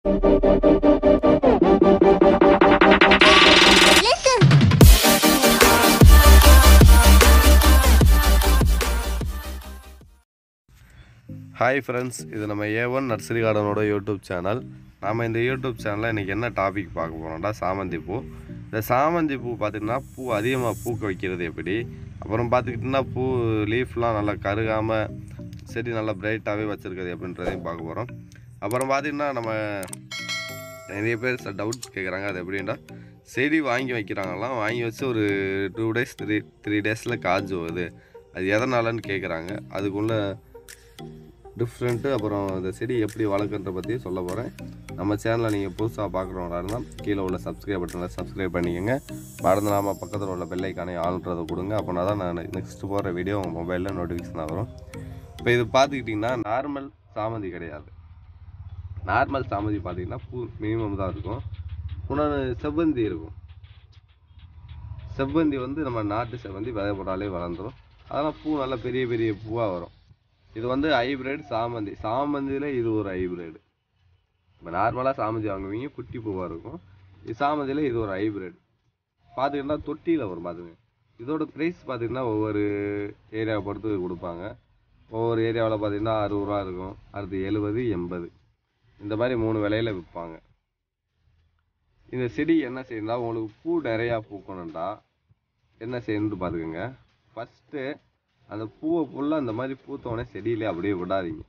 Hi friends, இது நம்ம A1 nursery கார்டனோட YouTube channel. நாம் இந்த யூடியூப் சேனலில் இன்றைக்கி என்ன டாபிக் பார்க்க போகிறோம்னா, சாமந்தி பூ. இந்த சாமந்தி பூ பார்த்திங்கன்னா பூ அதிகமாக பூக்க வைக்கிறது எப்படி, அப்புறம் பார்த்துக்கிட்டிங்கன்னா பூ லீஃப்லாம் நல்லா கருகாமல் செடி நல்லா பிரைட்டாகவே வச்சுருக்குது அப்படின்றதையும் பார்க்க போகிறோம். அப்புறம் பார்த்திங்கன்னா நம்ம நிறைய பேர் டவுட்ஸ் கேட்குறாங்க. அது எப்படின்னா, செடி வாங்கி வைக்கிறாங்களாம், வாங்கி வச்சு ஒரு 2 days 3 days காய்ச்சி வருது, அது எதனாலன்னு கேட்குறாங்க. அதுக்குள்ள டிஃப்ரெண்ட்டு, அப்புறம் இந்த செடி எப்படி வளர்க்குறத பற்றி சொல்ல போகிறேன். நம்ம சேனலில் நீங்கள் புதுசாக பார்க்குறவங்களா இருந்தால் கீழே உள்ள சப்ஸ்கிரைப் பட்டனில் சப்ஸ்கிரைப் பண்ணிக்கோங்க. மறந்துடாமல் பக்கத்தில் உள்ள பெல் ஐக்கானை ஆல்ன்றதை கொடுங்க. அப்படின்னா தான் நான் நெக்ஸ்ட் போகிற வீடியோ உங்கள் மொபைலில் நோட்டிஃபிகேஷன் வரும். இப்போ இது பார்த்துக்கிட்டிங்கன்னா நார்மல் சாமந்தி கிடையாது. நார்மல் சாமந்தி பார்த்திங்கன்னா பூ மினிமம் தான் இருக்கும். இன்னொன்று செவ்வந்தி இருக்கும். செவ்வந்தி வந்து நம்ம நாட்டு செவ்வந்தி விதை போட்டாலே வளர்ந்துடும். அதெல்லாம் பூ நல்லா பெரிய பெரிய பூவாக வரும். இது வந்து ஹைப்ரிட் சாமந்தி. சாமந்தியில் இது ஒரு ஹைப்ரிடு. இப்போ நார்மலாக சாமந்தி வாங்குவீங்க, குட்டி பூவாக இருக்கும். இது சாமந்தியில் இது ஒரு ஹைப்ரிட். பார்த்துக்கிட்டா தொட்டியில் வரும். பார்த்துங்க, இதோட ப்ரைஸ் பார்த்திங்கன்னா ஒவ்வொரு ஏரியாவை பொறுத்து கொடுப்பாங்க. ஒவ்வொரு ஏரியாவில் பார்த்திங்கன்னா 60 ரூபா இருக்கும், அடுத்து 70, 80 இந்த மாதிரி 3 விலையில் விற்பாங்க. இந்த செடி என்ன செய்யணும்னா, உங்களுக்கு பூ நிறையா பூக்கணும்டா என்ன செய்யணும்னு பார்த்துக்கோங்க. ஃபஸ்ட்டு அந்த பூவை ஃபுல்லாக இந்த மாதிரி பூத்தோடனே செடியிலே அப்படியே விடாதீங்க.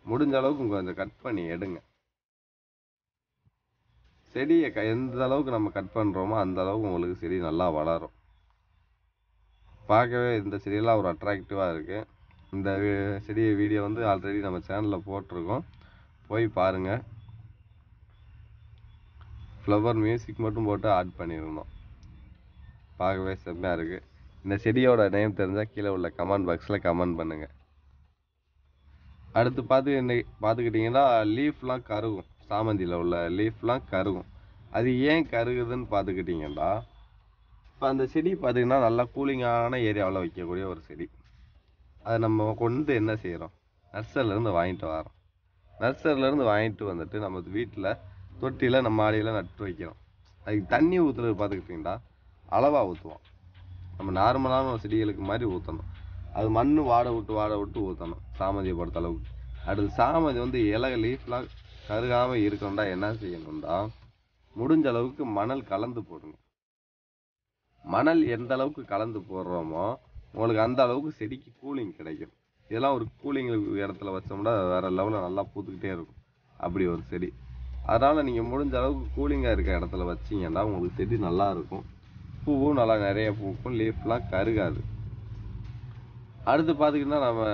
முடிஞ்ச அளவுக்கு உங்கள் அந்த கட் பண்ணி எடுங்க. செடியை எந்த அளவுக்கு நம்ம கட் பண்ணுறோமோ அந்த அளவுக்கு உங்களுக்கு செடி நல்லா வளரும். பார்க்கவே இந்த செடியெல்லாம் ஒரு அட்ராக்டிவாக இருக்குது. இந்த செடியை வீடியோ வந்து ஆல்ரெடி நம்ம சேனலில் போட்டிருக்கோம், போய் பாருங்கள். ஃப்ளவர் மியூசிக் மட்டும் போட்டு ஆட் பண்ணியிருந்தோம். பார்க்கவே செம்மையாக இருக்குது. இந்த செடியோட நேம் தெரிஞ்சால் கீழே உள்ள கமெண்ட் பாக்ஸில் கமெண்ட் பண்ணுங்கள். அடுத்து பார்த்துக்கிட்டிங்கன்னா லீஃப்லாம் கருகும். சாமந்தியில் உள்ள லீஃப்லாம் கருகும். அது ஏன் கருகுதுன்னு பார்த்துக்கிட்டிங்கன்னா, இப்போ அந்த செடி பார்த்திங்கன்னா நல்லா கூலிங்கான ஏரியாவில் வைக்கக்கூடிய ஒரு செடி. அதை நம்ம கொண்டு என்ன செய்கிறோம், நர்சரிலேருந்து வாங்கிட்டு வரோம். நர்சரிலேருந்து வாங்கிட்டு வந்துட்டு நம்ம வீட்டில் தொட்டியில் நம்ம மாடியில் நட்டு வைக்கிறோம். அதுக்கு தண்ணி ஊற்றுறது பார்த்துக்கிட்டிங்கன்னா அளவாக ஊற்றுவோம். நம்ம நார்மலான செடிகளுக்கு மாதிரி ஊற்றணும். அது மண் வாட விட்டு ஊற்றணும் சாமந்தியை பொறுத்த அளவுக்கு. அடுத்து சாமந்தி வந்து இலை லீஃப்லாம் கருகாமல் இருக்கணும்டா என்ன செய்யணும்டா, முடிஞ்ச அளவுக்கு மணல் கலந்து போடுங்க. மணல் எந்த அளவுக்கு கலந்து போடுறோமோ உங்களுக்கு அந்த அளவுக்கு செடிக்கு கூலிங் கிடைக்கும். இதெல்லாம் ஒரு கூலிங் இடத்துல வச்சோம்னா வேறு லெவலில் நல்லா பூத்துக்கிட்டே இருக்கும் அப்படி ஒரு செடி. அதனால் நீங்கள் முடிஞ்ச அளவுக்கு கூலிங்காக இருக்க இடத்துல வச்சிங்கன்னா உங்களுக்கு செடி நல்லா இருக்கும். பூவும் நல்லா நிறைய பூக்கும், லீஃப்லாம் கருகாது. அடுத்து பார்த்திங்கன்னா நம்ம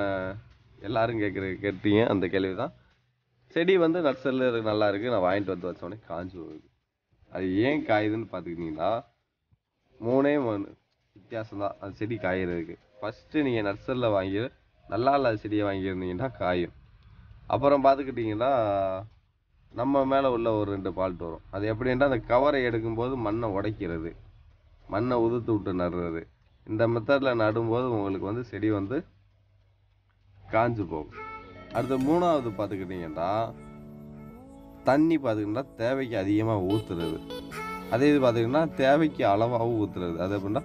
எல்லோரும் கேட்டீங்க அந்த கேள்வி தான். செடி வந்து நர்சரியில் நல்லா இருக்குது, நான் வாங்கிட்டு வந்து வச்சோடனே காஞ்சி போகுது. அது ஏன் காயுதுன்னு பார்த்துக்கிட்டிங்கன்னா 3 வித்தியாசம் தான் அந்த செடி காய்கிறதுக்கு. ஃபஸ்ட்டு நீங்கள் நர்சரியில் வாங்கி நல்லா இல்லாத செடியை வாங்கியிருந்தீங்கன்னா காயும். அப்புறம் பார்த்துக்கிட்டிங்கன்னா நம்ம மேலே உள்ள ஒரு 2 ஃபால்ட் வரும். அது எப்படின்னா, அந்த கவரை எடுக்கும்போது மண்ணை உடைக்கிறது, மண்ணை உதுத்து விட்டு நடுறது. இந்த மெத்தடில் நடும்போது உங்களுக்கு வந்து செடி வந்து காஞ்சு போகும். அடுத்து 3வது பார்த்துக்கிட்டிங்கன்னா தண்ணி பார்த்துக்கிட்டா தேவைக்கு அதிகமாக ஊற்றுறது. அதே இது பார்த்திங்கன்னா தேவைக்கு அளவாகவும் ஊற்றுறது. அது எப்படின்னா,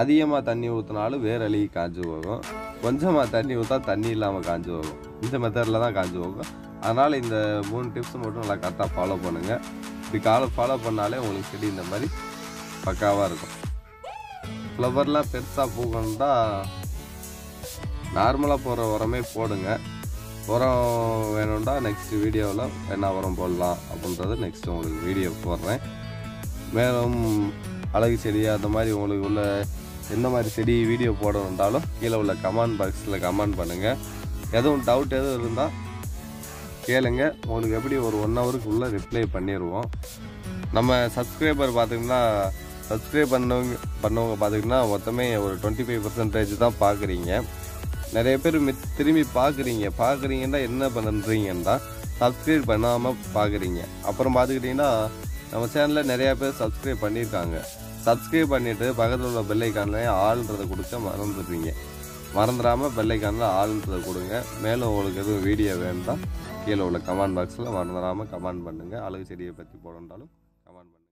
அதிகமாக தண்ணி ஊற்றினாலும் வேறு அழுகி காஞ்சு போகும், கொஞ்சமாக தண்ணி ஊற்றா தண்ணி இல்லாமல் காஞ்சு போகும். இந்த மெத்தடில் தான் காஞ்சு போகும். அதனால் இந்த 3 டிப்ஸ் மட்டும் நல்லா கரெக்டாக ஃபாலோ பண்ணுங்கள். இப்படி ஃபாலோ பண்ணாலே உங்களுக்கு செடி இந்த மாதிரி பக்காவாக இருக்கும். ஃப்ளவர்லாம் பெருசாக பூக்கணும்னா நார்மலாக போடுற உரமே போடுங்க. உரம் வேணும்னா நெக்ஸ்ட் வீடியோவில் என்ன உரம் போடலாம் அப்படின்றது நெக்ஸ்ட் உங்களுக்கு வீடியோ போடுறேன். மேலும் அழகு செடி அந்த மாதிரி உங்களுக்கு உள்ள எந்த மாதிரி செடி வீடியோ போடணுன்றாலும் கீழே உள்ள கமெண்ட் பாக்ஸில் கமெண்ட் பண்ணுங்கள். எதுவும் டவுட் எதுவும் இருந்தால் கேளுங்க. உங்களுக்கு எப்படி ஒரு 1 ஹவருக்குள்ளே ரிப்ளை பண்ணிடுவோம். நம்ம சப்ஸ்கிரைபர் பார்த்திங்கன்னா சப்ஸ்கிரைப் பண்ணவங்க பார்த்திங்கன்னா மொத்தமே ஒரு 25% தான் பார்க்குறீங்க. நிறைய பேர் திரும்பி பார்க்குறீங்கன்னா என்ன பண்ணுறீங்கன்னா சப்ஸ்கிரைப் பண்ணாமல் பார்க்குறீங்க. அப்புறம் பார்த்துக்கிட்டிங்கன்னா நம்ம சேனலில் நிறையா பேர் சப்ஸ்கிரைப் பண்ணியிருக்காங்க. சப்ஸ்கிரைப் பண்ணிவிட்டு பக்கத்தில் உள்ள பெல் ஐக்கானில் ஆல்ன்றதை கொடுக்க மறந்துடுறீங்க. மறந்துடாமல் பெல் ஐக்கானில் ஆல்ன்றதை கொடுங்க. மேலும் உங்களுக்கு எதுவும் வீடியோ வேணும்னா கீழே உள்ள கமெண்ட் பாக்ஸில் மறந்துடாமல் கமெண்ட் பண்ணுங்கள். அழகு செடியை பற்றி போடணுன்றாலும் கமெண்ட் பண்ணுங்கள்.